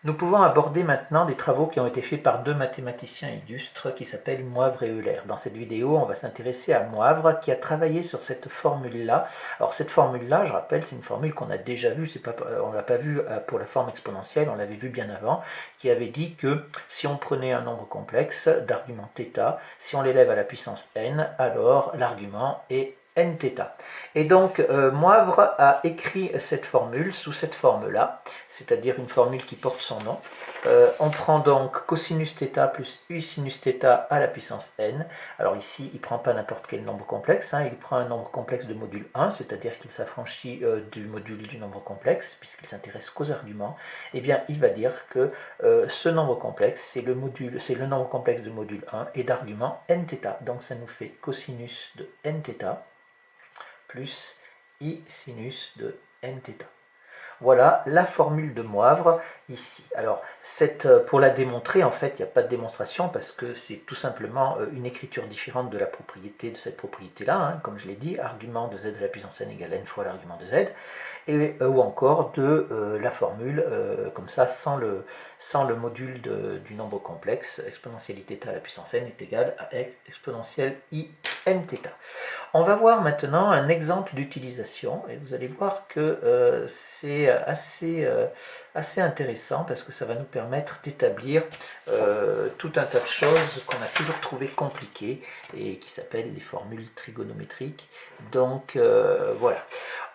Nous pouvons aborder maintenant des travaux qui ont été faits par deux mathématiciens illustres qui s'appellent Moivre et Euler. Dans cette vidéo, on va s'intéresser à Moivre qui a travaillé sur cette formule-là. Alors cette formule-là, je rappelle, c'est une formule qu'on a déjà vue, on ne l'a pas vue pour la forme exponentielle, on l'avait vue bien avant, qui avait dit que si on prenait un nombre complexe d'arguments θ, si on l'élève à la puissance n, alors l'argument est nθ. Et donc Moivre a écrit cette formule sous cette forme-là, c'est-à-dire une formule qui porte son nom. On prend donc cosinus θ plus u sinus θ à la puissance n. Alors ici, il ne prend pas n'importe quel nombre complexe, il prend un nombre complexe de module 1, c'est-à-dire qu'il s'affranchit du module du nombre complexe, puisqu'il s'intéresse qu'aux arguments. Eh bien, il va dire que ce nombre complexe, c'est le nombre complexe de module 1 et d'argument nθ. Donc ça nous fait cosinus de nθ plus i sinus de nθ. Voilà la formule de Moivre ici. Alors, pour la démontrer, en fait, il n'y a pas de démonstration parce que c'est tout simplement une écriture différente de la propriété de cette propriété-là, comme je l'ai dit, argument de z à la puissance n égale n fois l'argument de z, ou encore de la formule comme ça, sans le module du nombre complexe, exponentielle θ à la puissance n est égale à exponentielle i nθ. On va voir maintenant un exemple d'utilisation et vous allez voir que c'est assez intéressant parce que ça va nous permettre d'établir tout un tas de choses qu'on a toujours trouvées compliquées et qui s'appellent les formules trigonométriques. Donc voilà.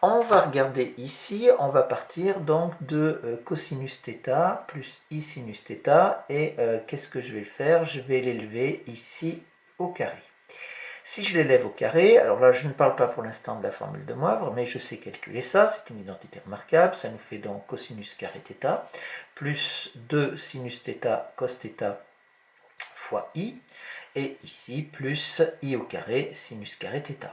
On va regarder ici, on va partir donc de cosinus θ plus i sinus θ et qu'est-ce que je vais faire? Je vais l'élever ici au carré. Si je l'élève au carré, alors là je ne parle pas pour l'instant de la formule de Moivre, mais je sais calculer ça, c'est une identité remarquable, ça nous fait donc cosinus carré θ, plus 2 sinus θ cos θ fois i, et ici plus i au carré sinus carré θ.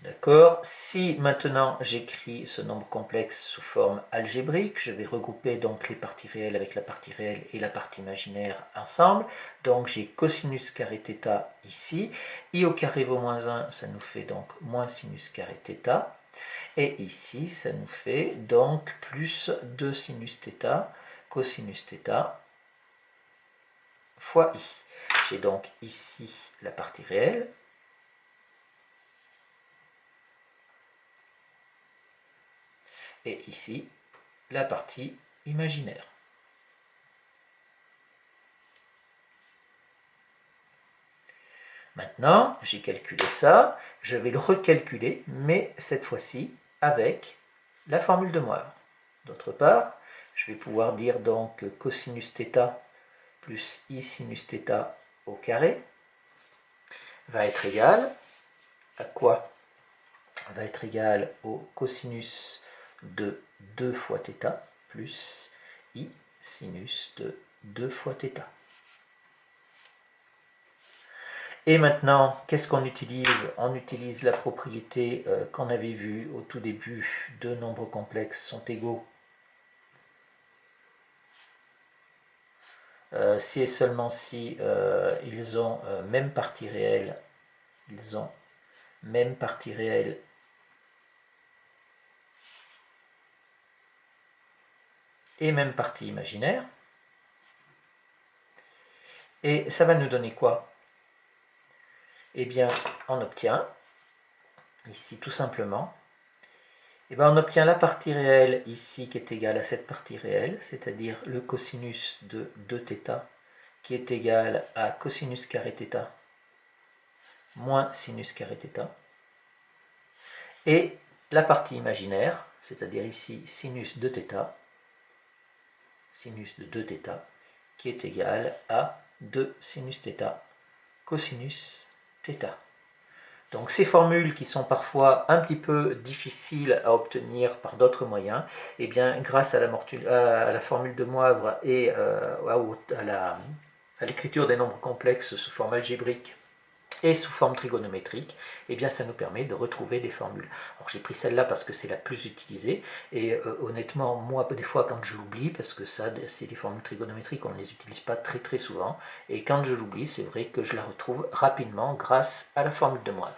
D'accord? Si maintenant j'écris ce nombre complexe sous forme algébrique, je vais regrouper donc les parties réelles avec la partie réelle et la partie imaginaire ensemble. Donc j'ai cosinus carré θ ici. I au carré vaut moins 1, ça nous fait donc moins sinus carré θ. Et ici, ça nous fait donc plus 2 sinus θ cosinus θ fois i. J'ai donc ici la partie réelle. Et ici, la partie imaginaire. Maintenant, j'ai calculé ça, je vais le recalculer, mais cette fois-ci avec la formule de Moivre. D'autre part, je vais pouvoir dire donc cosinus θ plus i sinus θ au carré va être égal à quoi? Va être égal au cosinus de 2 fois θ plus i sinus de 2 fois θ. Et maintenant, qu'est-ce qu'on utilise? On utilise la propriété qu'on avait vue au tout début, deux nombres complexes sont égaux si et seulement si ils ont même partie réelle, et même partie imaginaire. Et ça va nous donner quoi? Eh bien, on obtient, ici tout simplement, on obtient la partie réelle ici qui est égale à cette partie réelle, c'est-à-dire le cosinus de 2θ qui est égal à cosinus carré θ moins sinus carré θ. Et la partie imaginaire, c'est-à-dire ici sinus de θ, sinus de 2θ, qui est égal à 2 sinus θ cosinus θ. Donc ces formules qui sont parfois un petit peu difficiles à obtenir par d'autres moyens, eh bien grâce à la formule de Moivre et à l'écriture des nombres complexes sous forme algébrique et sous forme trigonométrique, eh bien ça nous permet de retrouver des formules. Alors j'ai pris celle-là parce que c'est la plus utilisée, et honnêtement, moi, des fois, quand je l'oublie, parce que ça, c'est des formules trigonométriques, on ne les utilise pas très souvent, et quand je l'oublie, c'est vrai que je la retrouve rapidement grâce à la formule de Moivre.